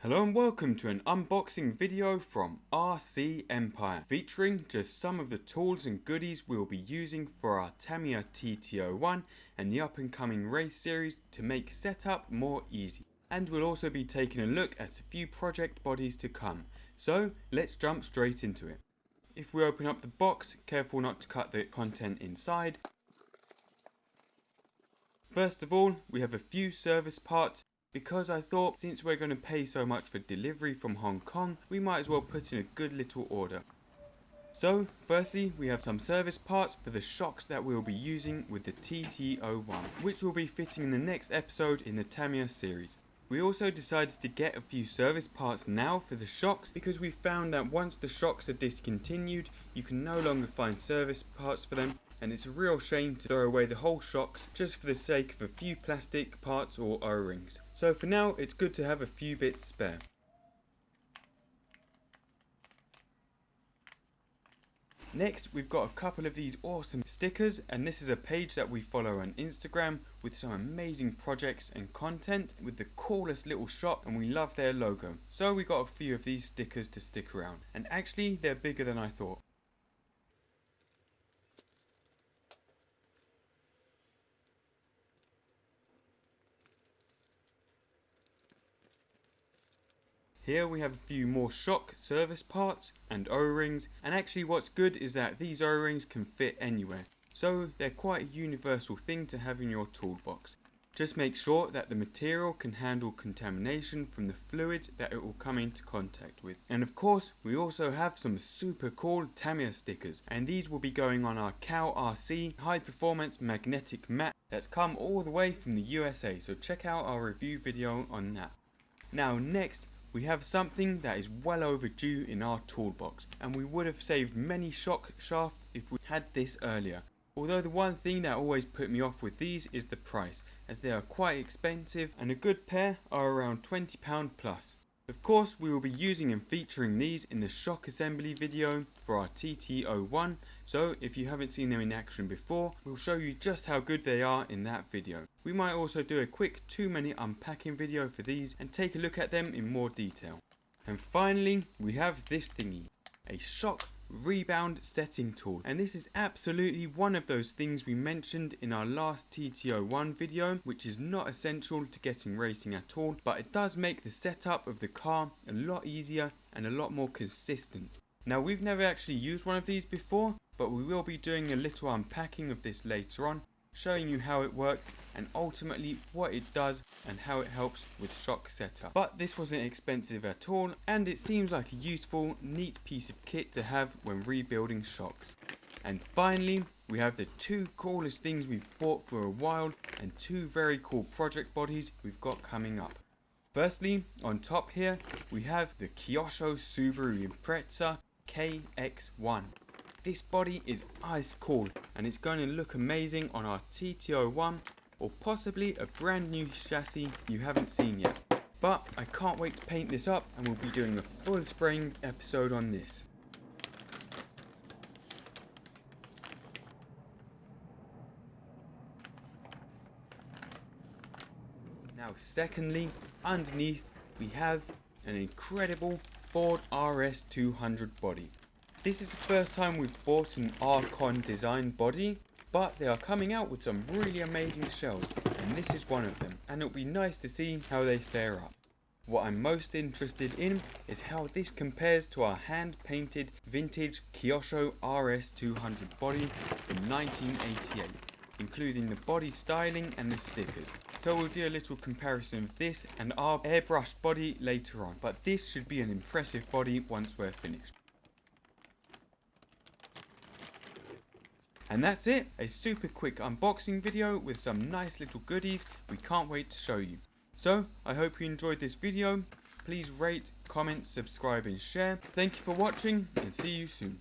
Hello and welcome to an unboxing video from RC Empire, featuring just some of the tools and goodies we'll be using for our Tamiya TT01 and the up and coming race series to make setup more easy. And we'll also be taking a look at a few project bodies to come. So let's jump straight into it. If we open up the box, careful not to cut the content inside. First of all, we have a few service parts, because I thought since we're going to pay so much for delivery from Hong Kong, we might as well put in a good little order. So firstly, we have some service parts for the shocks that we'll be using with the TT01, which will be fitting in the next episode in the Tamiya series. We also decided to get a few service parts now for the shocks because we found that once the shocks are discontinued, you can no longer find service parts for them, and it's a real shame to throw away the whole shocks just for the sake of a few plastic parts or O-rings. So for now, it's good to have a few bits spare. Next, we've got a couple of these awesome stickers, and this is a page that we follow on Instagram with some amazing projects and content with the coolest little shock, and we love their logo. So we got a few of these stickers to stick around, and actually they're bigger than I thought. Here we have a few more shock service parts and O-rings, and actually what's good is that these O-rings can fit anywhere, so they're quite a universal thing to have in your toolbox. Just make sure that the material can handle contamination from the fluids that it will come into contact with. And of course, we also have some super cool Tamiya stickers, and these will be going on our Cow RC high performance magnetic mat that's come all the way from the USA, so check out our review video on that. Now next, we have something that is well overdue in our toolbox, and we would have saved many shock shafts if we had this earlier. Although the one thing that always put me off with these is the price, as they are quite expensive and a good pair are around £20 plus. Of course, we will be using and featuring these in the shock assembly video for our TT01, so if you haven't seen them in action before, we'll show you just how good they are in that video. We might also do a quick 2-minute unpacking video for these and take a look at them in more detail. And finally, we have this thingy, a shock rebound setting tool, and this is absolutely one of those things we mentioned in our last TT01 video, which is not essential to getting racing at all, but it does make the setup of the car a lot easier and a lot more consistent. Now, we've never actually used one of these before, but we will be doing a little unpacking of this later on, showing you how it works and ultimately what it does and how it helps with shock setup. But this wasn't expensive at all, and it seems like a useful, neat piece of kit to have when rebuilding shocks. And finally, we have the two coolest things we've bought for a while and two very cool project bodies we've got coming up. Firstly, on top here, we have the Kyosho Subaru KX1. This body is ice cool, and it's going to look amazing on our TT01 or possibly a brand new chassis you haven't seen yet. But I can't wait to paint this up, and we'll be doing a full spraying episode on this. Now secondly, underneath we have an incredible Ford RS200 body. This is the first time we've bought an rcondesign body, but they are coming out with some really amazing shells, and this is one of them, and it'll be nice to see how they fare up. What I'm most interested in is how this compares to our hand-painted vintage Kyosho RS200 body from 1988, including the body styling and the stickers. So we'll do a little comparison of this and our airbrushed body later on, but this should be an impressive body once we're finished. And that's it, a super quick unboxing video with some nice little goodies we can't wait to show you. So, I hope you enjoyed this video. Please rate, comment, subscribe and share. Thank you for watching, and see you soon.